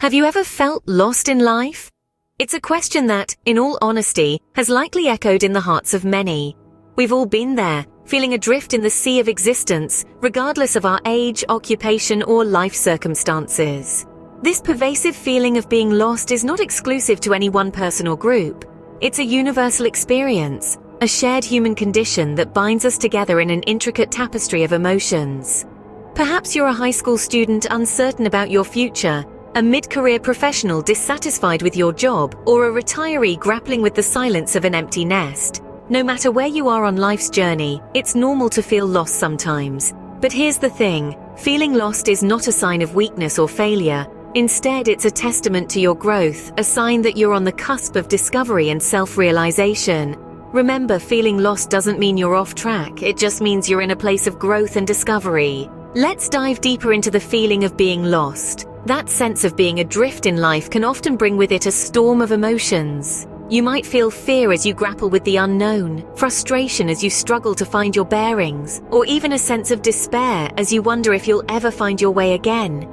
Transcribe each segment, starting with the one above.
Have you ever felt lost in life? It's a question that, in all honesty, has likely echoed in the hearts of many. We've all been there, feeling adrift in the sea of existence, regardless of our age, occupation, or life circumstances. This pervasive feeling of being lost is not exclusive to any one person or group. It's a universal experience, a shared human condition that binds us together in an intricate tapestry of emotions. Perhaps you're a high school student uncertain about your future, a mid-career professional dissatisfied with your job, or a retiree grappling with the silence of an empty nest. No matter where you are on life's journey, it's normal to feel lost sometimes. But here's the thing, feeling lost is not a sign of weakness or failure. Instead, it's a testament to your growth, a sign that you're on the cusp of discovery and self-realization. Remember, feeling lost doesn't mean you're off track, it just means you're in a place of growth and discovery. Let's dive deeper into the feeling of being lost. That sense of being adrift in life can often bring with it a storm of emotions. You might feel fear as you grapple with the unknown, frustration as you struggle to find your bearings, or even a sense of despair as you wonder if you'll ever find your way again.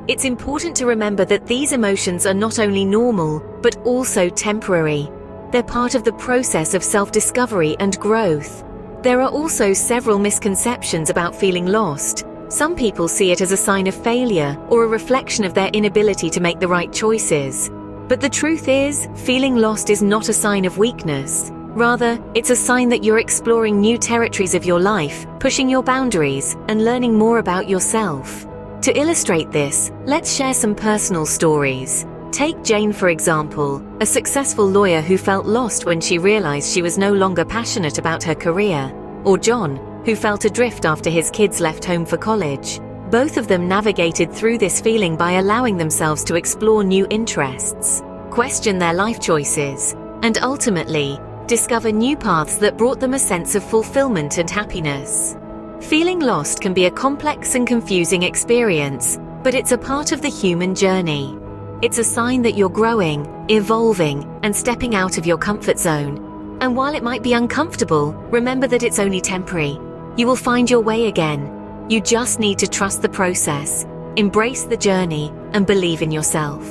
It's important to remember that these emotions are not only normal, but also temporary. They're part of the process of self-discovery and growth. There are also several misconceptions about feeling lost. Some people see it as a sign of failure or a reflection of their inability to make the right choices. But the truth is, feeling lost is not a sign of weakness. Rather, it's a sign that you're exploring new territories of your life, pushing your boundaries, and learning more about yourself. To illustrate this, let's share some personal stories. Take Jane, for example, a successful lawyer who felt lost when she realized she was no longer passionate about her career. Or John, who felt adrift after his kids left home for college. Both of them navigated through this feeling by allowing themselves to explore new interests, question their life choices, and ultimately, discover new paths that brought them a sense of fulfillment and happiness. Feeling lost can be a complex and confusing experience, but it's a part of the human journey. It's a sign that you're growing, evolving, and stepping out of your comfort zone. And while it might be uncomfortable, remember that it's only temporary. You will find your way again. You just need to trust the process, embrace the journey, and believe in yourself.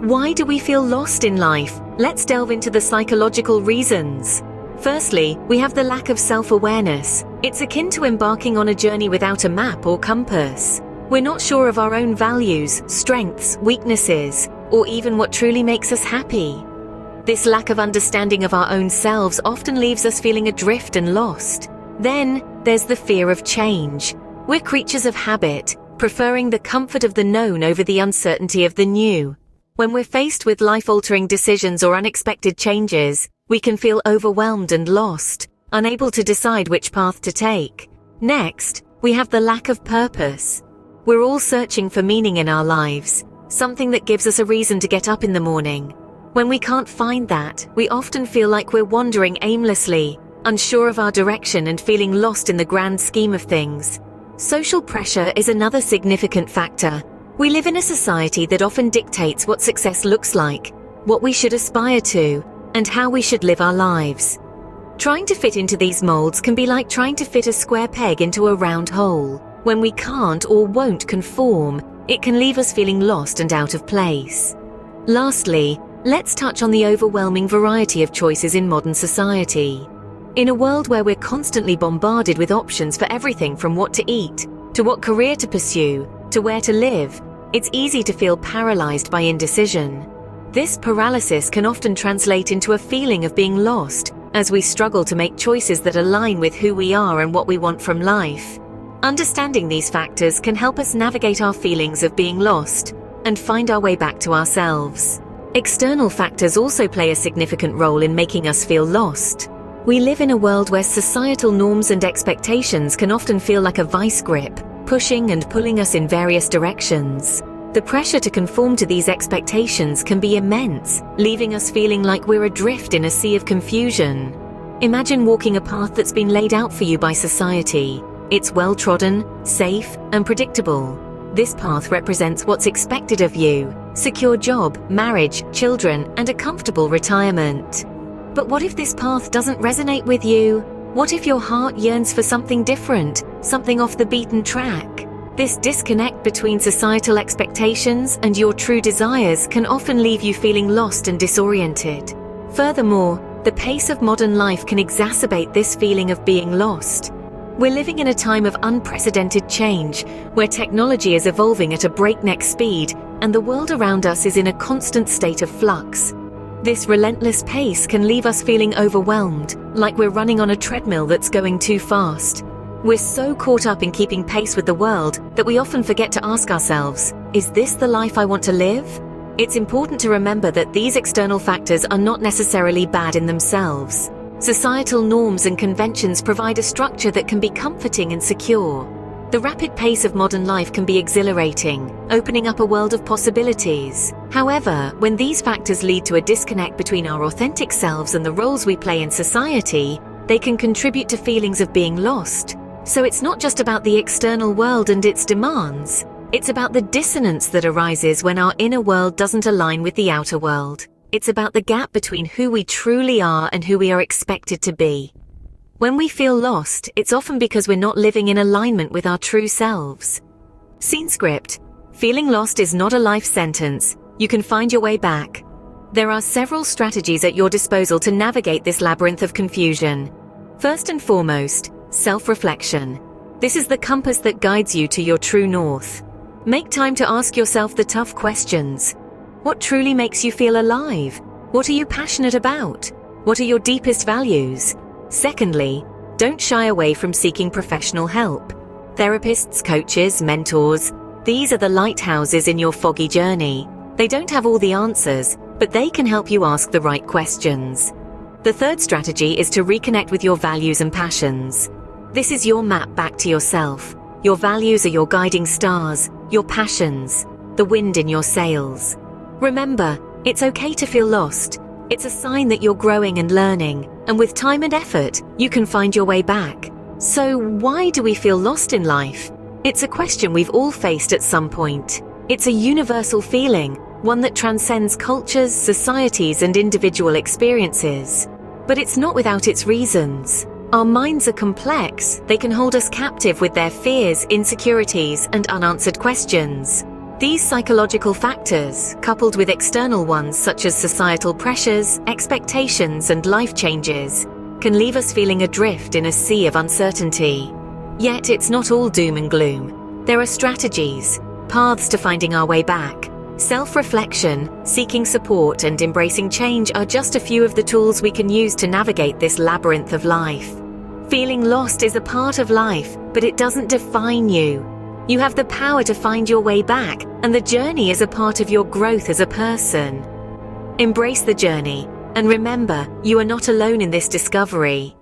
Why do we feel lost in life? Let's delve into the psychological reasons. Firstly, we have the lack of self-awareness. It's akin to embarking on a journey without a map or compass. We're not sure of our own values, strengths, weaknesses, or even what truly makes us happy. This lack of understanding of our own selves often leaves us feeling adrift and lost. Then, there's the fear of change. We're creatures of habit, preferring the comfort of the known over the uncertainty of the new. When we're faced with life-altering decisions or unexpected changes, we can feel overwhelmed and lost, unable to decide which path to take. Next, we have the lack of purpose. We're all searching for meaning in our lives, something that gives us a reason to get up in the morning. When we can't find that, we often feel like we're wandering aimlessly, unsure of our direction and feeling lost in the grand scheme of things. Social pressure is another significant factor. We live in a society that often dictates what success looks like, what we should aspire to, and how we should live our lives. Trying to fit into these molds can be like trying to fit a square peg into a round hole. When we can't or won't conform, it can leave us feeling lost and out of place. Lastly, let's touch on the overwhelming variety of choices in modern society. In a world where we're constantly bombarded with options for everything from what to eat, to what career to pursue, to where to live, it's easy to feel paralyzed by indecision. This paralysis can often translate into a feeling of being lost, as we struggle to make choices that align with who we are and what we want from life. Understanding these factors can help us navigate our feelings of being lost and find our way back to ourselves. External factors also play a significant role in making us feel lost. We live in a world where societal norms and expectations can often feel like a vice grip, pushing and pulling us in various directions. The pressure to conform to these expectations can be immense, leaving us feeling like we're adrift in a sea of confusion. Imagine walking a path that's been laid out for you by society. It's well-trodden, safe, and predictable. This path represents what's expected of you: secure job, marriage, children, and a comfortable retirement. But what if this path doesn't resonate with you? What if your heart yearns for something different, something off the beaten track? This disconnect between societal expectations and your true desires can often leave you feeling lost and disoriented. Furthermore, the pace of modern life can exacerbate this feeling of being lost. We're living in a time of unprecedented change, where technology is evolving at a breakneck speed, and the world around us is in a constant state of flux. This relentless pace can leave us feeling overwhelmed, like we're running on a treadmill that's going too fast. We're so caught up in keeping pace with the world that we often forget to ask ourselves, is this the life I want to live? It's important to remember that these external factors are not necessarily bad in themselves. Societal norms and conventions provide a structure that can be comforting and secure. The rapid pace of modern life can be exhilarating, opening up a world of possibilities. However, when these factors lead to a disconnect between our authentic selves and the roles we play in society, they can contribute to feelings of being lost. So it's not just about the external world and its demands. It's about the dissonance that arises when our inner world doesn't align with the outer world. It's about the gap between who we truly are and who we are expected to be. When we feel lost, it's often because we're not living in alignment with our true selves. Scene script. Feeling lost is not a life sentence. You can find your way back. There are several strategies at your disposal to navigate this labyrinth of confusion. First and foremost, self-reflection. This is the compass that guides you to your true north. Make time to ask yourself the tough questions. What truly makes you feel alive? What are you passionate about? What are your deepest values? Secondly, don't shy away from seeking professional help. Therapists, coaches, mentors, these are the lighthouses in your foggy journey. They don't have all the answers, but they can help you ask the right questions. The third strategy is to reconnect with your values and passions. This is your map back to yourself. Your values are your guiding stars, your passions, the wind in your sails. Remember, it's okay to feel lost. It's a sign that you're growing and learning, and with time and effort, you can find your way back. So why do we feel lost in life? It's a question we've all faced at some point. It's a universal feeling, one that transcends cultures, societies, and individual experiences. But it's not without its reasons. Our minds are complex. They can hold us captive with their fears, insecurities, and unanswered questions. These psychological factors, coupled with external ones such as societal pressures, expectations, and life changes, can leave us feeling adrift in a sea of uncertainty. Yet it's not all doom and gloom. There are strategies, paths to finding our way back. Self-reflection, seeking support, and embracing change are just a few of the tools we can use to navigate this labyrinth of life. Feeling lost is a part of life, but it doesn't define you. You have the power to find your way back, and the journey is a part of your growth as a person. Embrace the journey, and remember, you are not alone in this discovery.